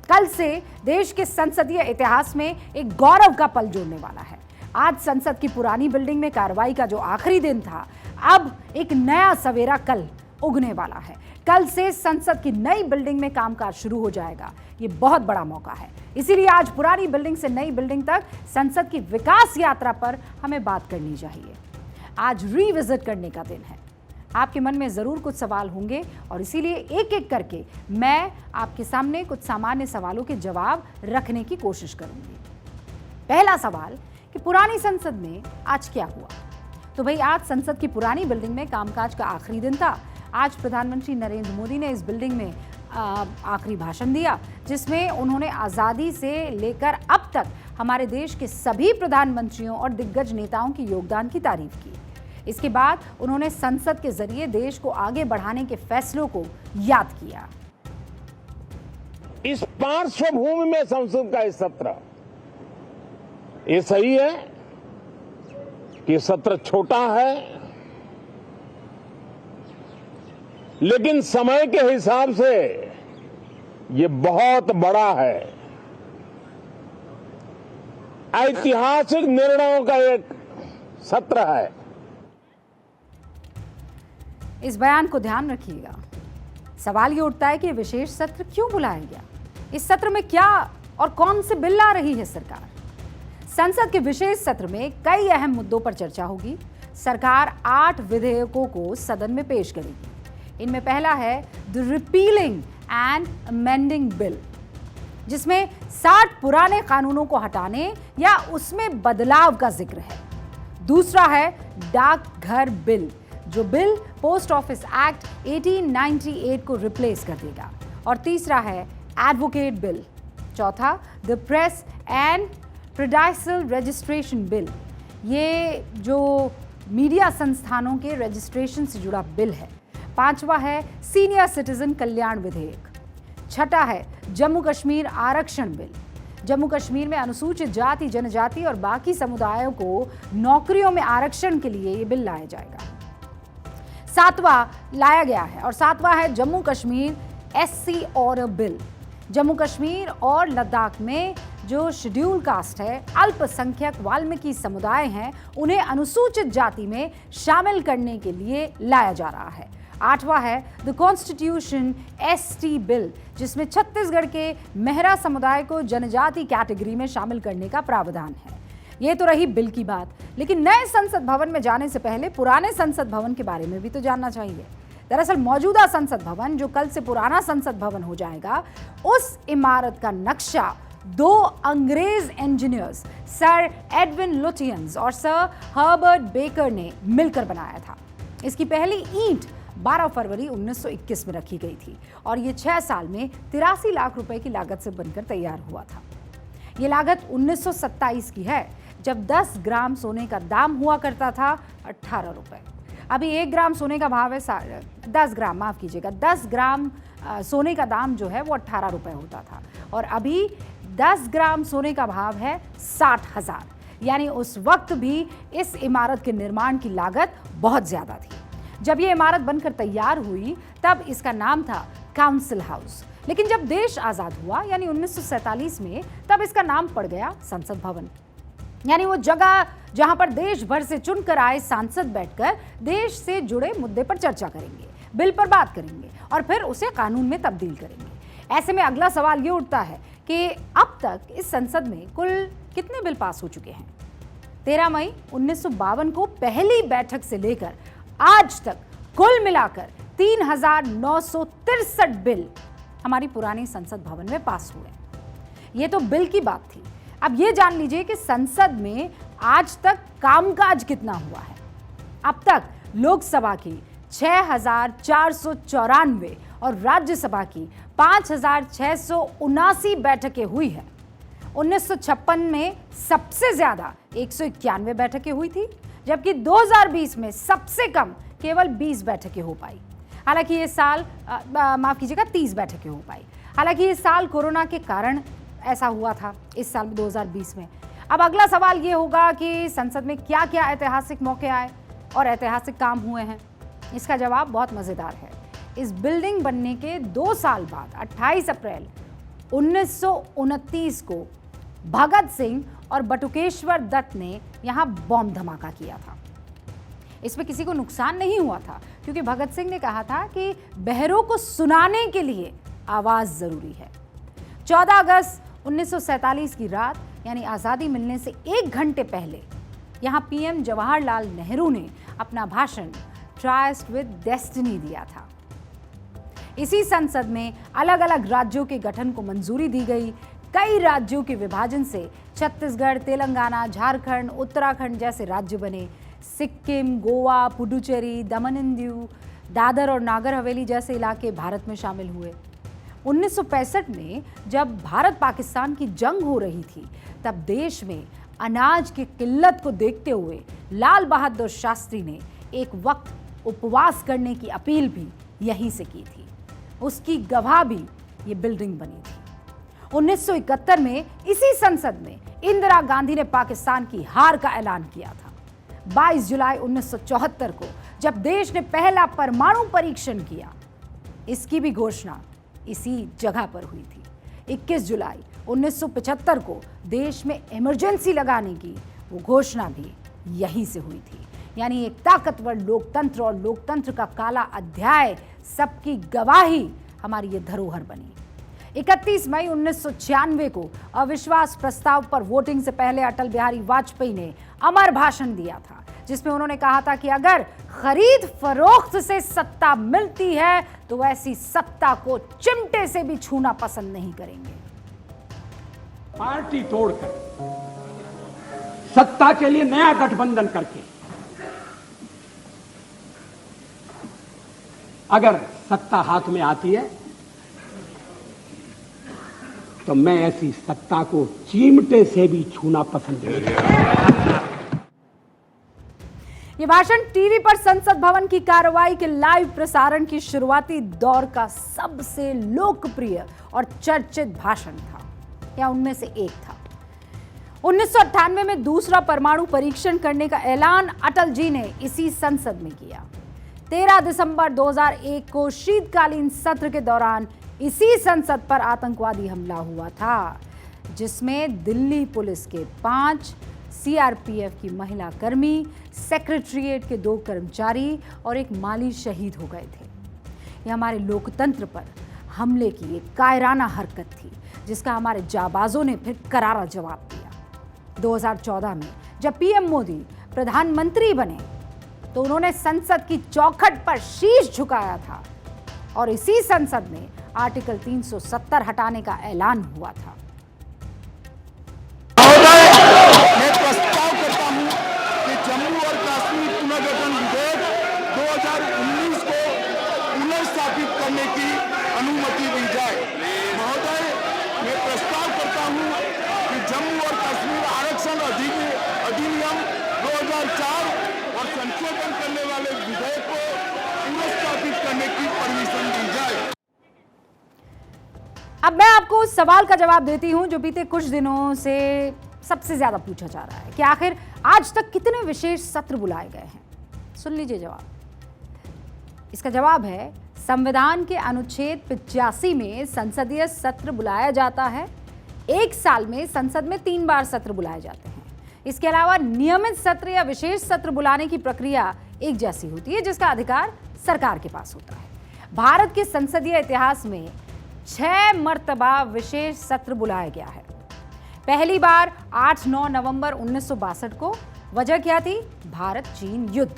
कल से देश के संसदीय इतिहास में एक गौरव का पल जुड़ने वाला है। आज संसद की पुरानी बिल्डिंग में कार्रवाई का जो आखिरी दिन था, अब एक नया सवेरा कल उगने वाला है। कल से संसद की नई बिल्डिंग में कामकाज शुरू हो जाएगा। ये बहुत बड़ा मौका है, इसीलिए आज पुरानी बिल्डिंग से नई बिल्डिंग तक संसद की विकास यात्रा पर हमें बात करनी चाहिए। आज रिविजिट करने का दिन है। आपके मन में जरूर कुछ सवाल होंगे और इसीलिए एक एक करके मैं आपके सामने कुछ सामान्य सवालों के जवाब रखने की कोशिश करूंगी। पहला सवाल कि पुरानी संसद में आज क्या हुआ? तो भाई, आज संसद की पुरानी बिल्डिंग में कामकाज का आखिरी दिन था। आज प्रधानमंत्री नरेंद्र मोदी ने इस बिल्डिंग में आखिरी भाषण दिया, जिसमें उन्होंने आज़ादी से लेकर अब तक हमारे देश के सभी प्रधानमंत्रियों और दिग्गज नेताओं की योगदान की तारीफ की। इसके बाद उन्होंने संसद के जरिए देश को आगे बढ़ाने के फैसलों को याद किया। इस पार्श्वभूमि में संसद का इस सत्र, ये सही है कि सत्र छोटा है, लेकिन समय के हिसाब से ये बहुत बड़ा है। ऐतिहासिक निर्णयों का एक सत्र है। इस बयान को ध्यान रखिएगा। सवाल ये उठता है कि ये विशेष सत्र क्यों बुलाया गया? इस सत्र में क्या और कौन से बिल ला रही है सरकार? संसद के विशेष सत्र में कई अहम मुद्दों पर चर्चा होगी। सरकार 8 विधेयकों को सदन में पेश करेगी। इनमें पहला है the repealing and amending bill, जिसमें 60 पुराने कानूनों को हटाने या उसमें बदलाव का जिक्र है। दूसरा है डाकघर बिल, जो बिल पोस्ट ऑफिस एक्ट 1898 को रिप्लेस कर देगा। और तीसरा है एडवोकेट बिल। चौथा the press and periodicals registration bill, ये जो मीडिया संस्थानों के रजिस्ट्रेशन से जुड़ा बिल है। पांचवा है सीनियर सिटीजन कल्याण विधेयक। छठा है जम्मू कश्मीर आरक्षण बिल। जम्मू कश्मीर में अनुसूचित जाति, जनजाति और बाकी समुदायों को नौकरियों में आरक्षण के लिए ये बिल लाया जाएगा। सातवां है Jammu Kashmir SC order bill. Jammu Kashmir और लद्दाख में जो शेड्यूल कास्ट है, अल्पसंख्यक वाल्मीकि समुदाय हैं, उन्हें अनुसूचित जाति में शामिल करने के लिए लाया जा रहा है। आठवां है द कॉन्स्टिट्यूशन एसटी बिल, जिसमें छत्तीसगढ़ के मेहरा समुदाय को जनजाति कैटेगरी में शामिल करने का प्रावधान है। ये तो रही बिल की बात, लेकिन नए संसद भवन में जाने से पहले पुराने संसद भवन के बारे में भी तो जानना चाहिए। दरअसल मौजूदा संसद भवन, जो कल से पुराना संसद भवन हो जाएगा, उस इमारत का नक्शा 2 अंग्रेज इंजीनियर्स सर एडविन लुटियंस और सर हर्बर्ट बेकर ने मिलकर बनाया था। इसकी पहली ईंट 12 फरवरी 1921 में रखी गई थी और ये 6 साल में 83 लाख रुपए की लागत से बनकर तैयार हुआ था। ये लागत 1927 की है, जब 10 ग्राम सोने का दाम हुआ करता था 18 रुपए। अभी 1 ग्राम सोने का भाव है 10 ग्राम सोने का दाम जो है वो 18 रुपए होता था और अभी 10 ग्राम सोने का भाव है 60,000। यानी उस वक्त भी इस इमारत के निर्माण की लागत बहुत ज्यादा थी। जब ये इमारत बनकर तैयार हुई तब इसका नाम था काउंसिल हाउस, लेकिन जब देश आजाद हुआ यानी 1947 में, तब इसका नाम पड़ गया संसद भवन। यानी वो जगह जहां पर देश भर से चुनकर आए सांसद बैठकर देश से जुड़े मुद्दे पर चर्चा करेंगे, बिल पर बात करेंगे और फिर उसे कानून में तब्दील करेंगे। ऐसे में अगला सवाल ये उठता है कि अब तक इस संसद में कुल कितने बिल पास हो चुके हैं? 13 मई 1952 को पहली बैठक से लेकर आज तक कुल मिलाकर 3,963 बिल हमारी पुरानी संसद भवन में पास हुए। ये तो बिल की बात थी। अब ये जान लीजिए कि संसद में आज तक कामकाज कितना हुआ है। अब तक लोकसभा की 6,494 और राज्यसभा की 5,679 बैठकें हुई है। 1956 में सबसे ज्यादा 191 बैठकें हुई थी, जबकि 2020 में सबसे कम केवल 20 बैठकें हो पाई। हालांकि ये साल 30 बैठकें हो पाई। हालांकि इस साल कोरोना के कारण ऐसा हुआ था, इस साल 2020 में। अब अगला सवाल ये होगा कि संसद में क्या क्या ऐतिहासिक मौके आए और ऐतिहासिक काम हुए हैं। इसका जवाब बहुत मजेदार है। इस बिल्डिंग बनने के 2 साल बाद 28 अप्रैल 1929 को भगत सिंह और बटुकेश्वर दत्त ने यहां बॉम्ब धमाका किया था। इसमें किसी को नुकसान नहीं हुआ था, क्योंकि भगत सिंह ने कहा था कि बहरों को सुनाने के लिए आवाज जरूरी है। 14 अगस्त 1947 की रात, यानी आजादी मिलने से 1 घंटे पहले, यहां पीएम जवाहरलाल नेहरू ने अपना भाषण ट्राइस्ट विद डेस्टिनी दिया था। इसी संसद में अलग अलग राज्यों के गठन को मंजूरी दी गई। कई राज्यों के विभाजन से छत्तीसगढ़, तेलंगाना, झारखंड, उत्तराखंड जैसे राज्य बने। सिक्किम, गोवा, पुडुचेरी, दमन एंड दीव, दादर और नागर हवेली जैसे इलाके भारत में शामिल हुए। 1965 में जब भारत पाकिस्तान की जंग हो रही थी, तब देश में अनाज की किल्लत को देखते हुए लाल बहादुर शास्त्री ने एक वक्त उपवास करने की अपील भी यहीं से की थी। उसकी गवाह भी ये बिल्डिंग बनी थी। 1971 में इसी संसद में इंदिरा गांधी ने पाकिस्तान की हार का ऐलान किया था। 22 जुलाई 1974 को जब देश ने पहला परमाणु परीक्षण किया, इसकी भी घोषणा इसी जगह पर हुई थी। 21 जुलाई 1975 को देश में इमरजेंसी लगाने की वो घोषणा भी यहीं से हुई थी। यानी एक ताकतवर लोकतंत्र और लोकतंत्र का काला अध्याय, सबकी गवाही हमारी ये धरोहर बनी। 31 मई 1996 को अविश्वास प्रस्ताव पर वोटिंग से पहले अटल बिहारी वाजपेयी ने अमर भाषण दिया था, जिसमें उन्होंने कहा था कि अगर खरीद फरोख्त से सत्ता मिलती है तो ऐसी सत्ता को चिमटे से भी छूना पसंद नहीं करेंगे। पार्टी तोड़कर सत्ता के लिए नया गठबंधन करके अगर सत्ता हाथ में आती है तो मैं ऐसी सत्ता को चिमटे से भी छूना पसंद नहीं करूंगा। ये भाषण टीवी पर संसद भवन की कार्रवाई के लाइव प्रसारण की शुरुआती दौर का सबसे लोकप्रिय और चर्चित भाषण था, या उनमें से एक था। 1998 में दूसरा परमाणु परीक्षण करने का ऐलान अटल जी ने इसी संसद में किया। 13 दिसंबर 2001 को शीतकालीन सत्र के दौरान इसी संसद पर आतंकवादी हमला हुआ था, जिसमें दिल्ली पुलिस के 5, सीआरपीएफ की महिला कर्मी, सेक्रेटरीट के 2 कर्मचारी और एक माली शहीद हो गए थे। यह हमारे लोकतंत्र पर हमले की एक कायराना हरकत थी, जिसका हमारे जाबाजों ने फिर करारा जवाब दिया। 2014 में जब पीएम मोदी प्रधानमंत्री बने तो उन्होंने संसद की चौखट पर शीश झुकाया था और इसी संसद में आर्टिकल 370 हटाने का ऐलान हुआ था। मैं प्रस्ताव करता हूं कि जम्मू और कश्मीर पुनर्गठन विधेयक 2019 को पुनर्स्थापित करने की अनुमति दी जाए। महोदय, मैं प्रस्ताव करता हूं कि जम्मू और कश्मीर आरक्षण अधिनियम 2004 और संशोधन करने वाले विधेयक को पुनर्स्थापित करने की परमिशन दी जाए। अब मैं आपको उस सवाल का जवाब देती हूं जो बीते कुछ दिनों से सबसे ज्यादा पूछा जा रहा है कि आखिर आज तक कितने विशेष सत्र बुलाए गए हैं। सुन लीजिए जवाब। इसका जवाब है, संविधान के अनुच्छेद 85 में संसदीय सत्र बुलाया जाता है। 1 साल में संसद में 3 बार सत्र बुलाए जाते हैं। इसके अलावा नियमित सत्र या विशेष सत्र बुलाने की प्रक्रिया एक जैसी होती है, जिसका अधिकार सरकार के पास होता है। भारत के संसदीय इतिहास में 6 मर्तबा विशेष सत्र बुलाया गया है। पहली बार 8-9 नवंबर 1962 को। वजह क्या थी? भारत चीन युद्ध।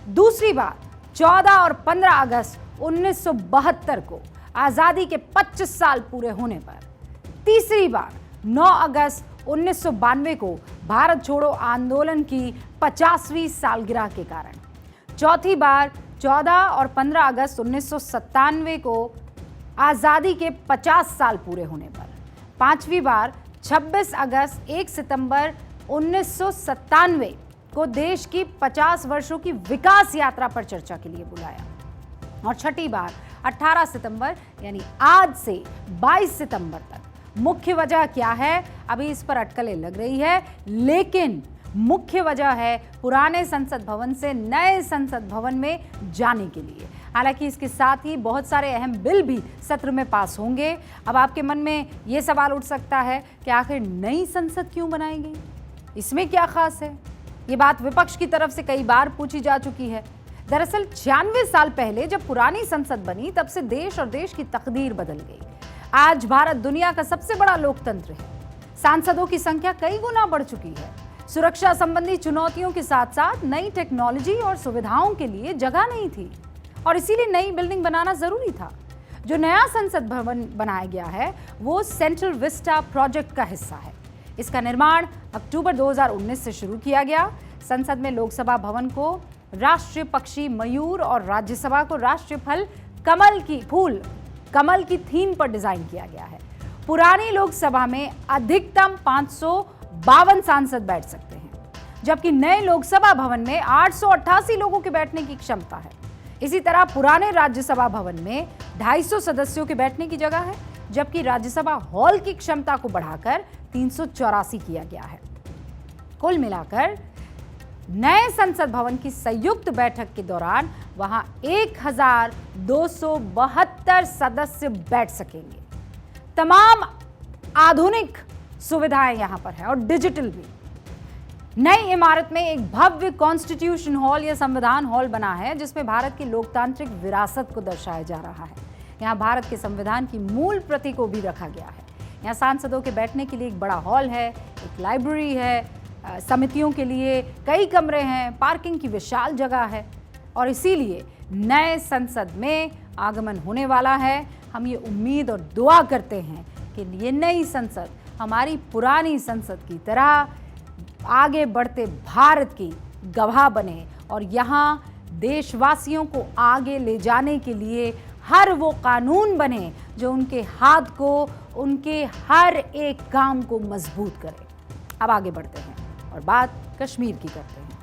दूसरी बार 14 और 15 अगस्त 1972 को, आजादी के 25 साल पूरे होने पर। तीसरी बार 9 अगस्त 1992 को, भारत छोड़ो आंदोलन की 50वीं सालगिरह के कारण। चौथी बार 14 और 15 अगस्त 1997 को, आजादी के 50 साल पूरे होने पर। पांचवी बार 26 अगस्त 1 सितंबर 1997 को देश की 50 वर्षों की विकास यात्रा पर चर्चा के लिए बुलाया। और छठी बार 18 सितंबर यानी आज से 22 सितंबर तक। मुख्य वजह क्या है? अभी इस पर अटकलें लग रही है, लेकिन मुख्य वजह है पुराने संसद भवन से नए संसद भवन में जाने के लिए। हालांकि इसके साथ ही बहुत सारे अहम बिल भी सत्र में पास होंगे। अब आपके मन में ये सवाल उठ सकता है कि आखिर नई संसद क्यों बनाई गई, इसमें क्या खास है। ये बात विपक्ष की तरफ से कई बार पूछी जा चुकी है। दरअसल 96 साल पहले जब पुरानी संसद बनी तब से देश और देश की तकदीर बदल गई। आज भारत दुनिया का सबसे बड़ा लोकतंत्र है। सांसदों की संख्या कई गुना बढ़ चुकी है। सुरक्षा संबंधी चुनौतियों के साथ साथ नई टेक्नोलॉजी और सुविधाओं के लिए जगह नहीं थी और इसीलिए नई बिल्डिंग बनाना जरूरी था। जो नया संसद भवन बनाया गया है वो सेंट्रल विस्टा प्रोजेक्ट का हिस्सा है। इसका निर्माण अक्टूबर 2019 से शुरू किया गया। संसद में लोकसभा भवन को राष्ट्रीय पक्षी मयूर और राज्यसभा को राष्ट्रीय फल कमल की थीम पर डिजाइन किया गया है। पुरानी लोकसभा में अधिकतम 552 सांसद बैठ सकते हैं, जबकि नए लोकसभा भवन में 888 लोगों के बैठने की क्षमता है। इसी तरह पुराने राज्यसभा भवन में 250 सदस्यों के बैठने की जगह है, जबकि राज्यसभा हॉल की क्षमता को बढ़ाकर 384 किया गया है। कुल मिलाकर नए संसद भवन की संयुक्त बैठक के दौरान वहां 1272 सदस्य बैठ सकेंगे। तमाम आधुनिक सुविधाएं यहां पर है और डिजिटल भी। नई इमारत में एक भव्य कॉन्स्टिट्यूशन हॉल या संविधान हॉल बना है, जिसमें भारत की लोकतांत्रिक विरासत को दर्शाया जा रहा है। यहां भारत के संविधान की मूल प्रति को भी रखा गया है। यहां सांसदों के बैठने के लिए एक बड़ा हॉल है, एक लाइब्रेरी है, समितियों के लिए कई कमरे हैं, पार्किंग की विशाल जगह है और इसीलिए नए संसद में आगमन होने वाला है। हम ये उम्मीद और दुआ करते हैं कि ये नई संसद हमारी पुरानी संसद की तरह आगे बढ़ते भारत की गवाह बने और यहाँ देशवासियों को आगे ले जाने के लिए हर वो कानून बने जो उनके हाथ को, उनके हर एक काम को मजबूत करे। अब आगे बढ़ते हैं और बात कश्मीर की करते हैं।